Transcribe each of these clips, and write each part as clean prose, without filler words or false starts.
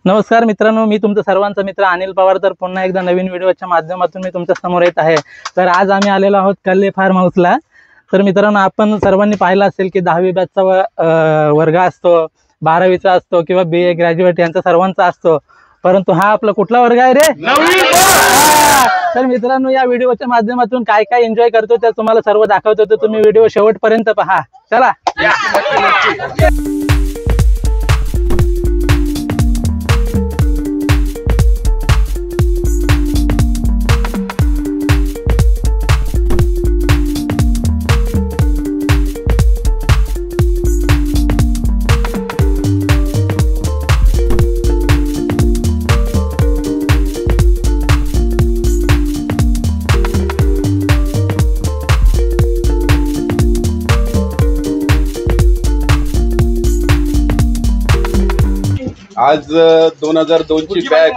नमस्कार मित्रांनो, मी तुमचा सर्वांचा मित्र अनिल पवार। तर पुन्हा एकदा नवीन व्हिडिओच्या माध्यमातून मी तुमच्या समोर येत आहे। तर आज आम्ही आलेलो आहोत कल्ले फार्म हाऊसला। तर मित्रांनो, आपण सर्वांनी पाहिलं असेल की 10वी बॅचचा वर्ग असतो, 12वीचा असतो किंवा BA ग्रॅज्युएट यांचा सर्वांचा असतो, परंतु हा आपला कुठला वर्ग आहे रे? 9वी। तर मित्रांनो, या व्हिडिओच्या माध्यमातून काय काय एन्जॉय करतो ते तुम्हाला सर्व दाखवतो, तर तुम्ही व्हिडिओ शेवटपर्यंत पहा। चला। आज 2002 ची बॅच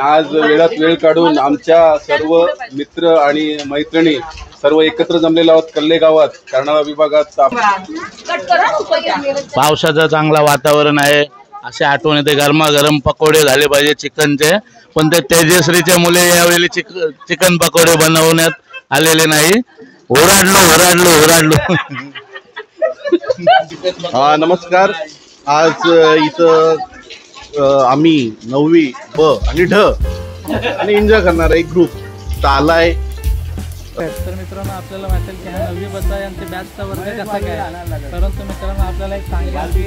आज वेळात वेळ काढून आमच्या सर्व मित्र आणि मैत्रिणी सर्व एकत्र जमलेलो आहोत कल्ले गावात कर्नाळा विभागात। पावसाचं चांगला वातावरण आहे, असे आठवण येते। गरमागरम पकोडे झाले पाहिजे चिकनचे, पण ते तेजश्रीचे मुले यावेळी चिकन पकोडे बनवण्यात आलेले नाही। ओरडलो। हा नमस्कार। आज इथं आम्ही 9वी ब आणि ढ आणि एन्जॉय करणार एक ग्रुप आलाय। तर मित्रांनो, आपल्याला वाटेल की हा 9वी बचा यांच्या बॅचचा वर्ग कसा काय, परंतु मित्रांनो आपल्याला एक सांगा की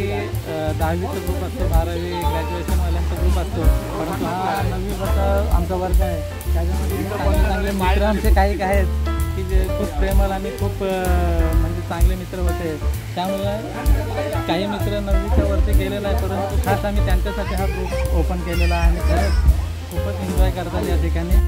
10वीचा ग्रुप असतो, 12वी ग्रॅज्युएशन वाल्यांचा ग्रुप असतो, परंतु हा 9वी बचा आमचा वर्ग आहे। त्याच्यामध्ये चांगले मित्र आमचे काही आहेत की जे खूप प्रेमळ आणि खूप म्हणजे चांगले मित्र होते। त्यामुळे काही मित्र 9वीच्या वरती गेलेला आहे, परंतु खास आम्ही त्यांच्यासाठी हा ग्रुप ओपन केलेला आहे आणि खरंच खूपच एन्जॉय करतात या ठिकाणी।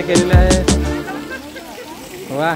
तयारी केलेली आहे. वा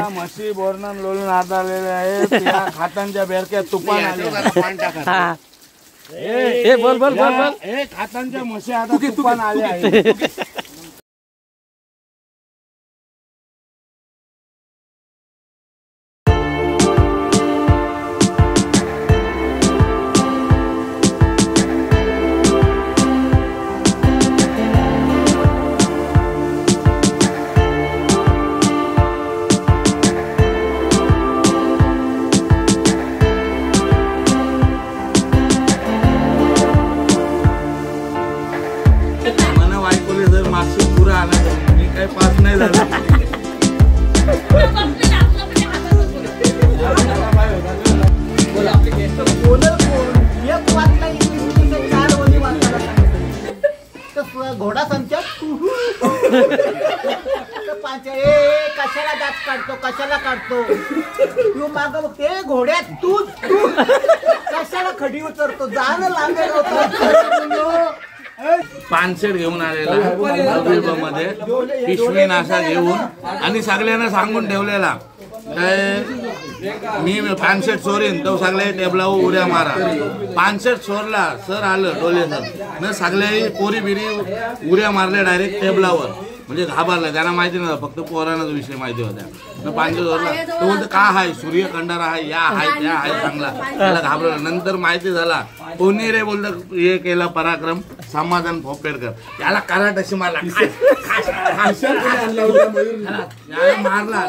म्हशी बोरणान लोळून आदळलेले आहेत. त्या खाटांच्या बेरक्या तुपान आले. ए बोल बोल बोल बोल खातांच्या म्हशी आता तुफान आले आहे. मला बायकोले जर मागचं पुरं आला तर मी काय पास नाही झालं. घोडा संचार कशाला दात काढतो कशाला काढतो तू माग बघ ते घोड्यात तू कशाला खडी उतरतो जाणं लागेल. पानसेट घेऊन आलेला मध्ये पिशवी नाशा घेऊन आणि सगळ्यांना सांगून ठेवलेला काय मी पानसेट चोरीन तो सगळ्या टेबलावर उड्या मारा. पानसेट चोरला सर आलं डोले सर न सगळ्या पोरी बिरी उड्या मारल्या डायरेक्ट टेबलावर. म्हणजे घाबरला त्यांना माहिती नव्हतं फक्त पोरांनाच विषय माहिती होता. पानसेट चोरला तो बोलतो का आहे सूर्यखंडार आहे या आहे त्या आहे चांगला त्याला घाबरला. नंतर माहिती झाला कोणी रे बोलत हे केला पराक्रम समाधान खोपेडकर याला कराट अशी मारला मारला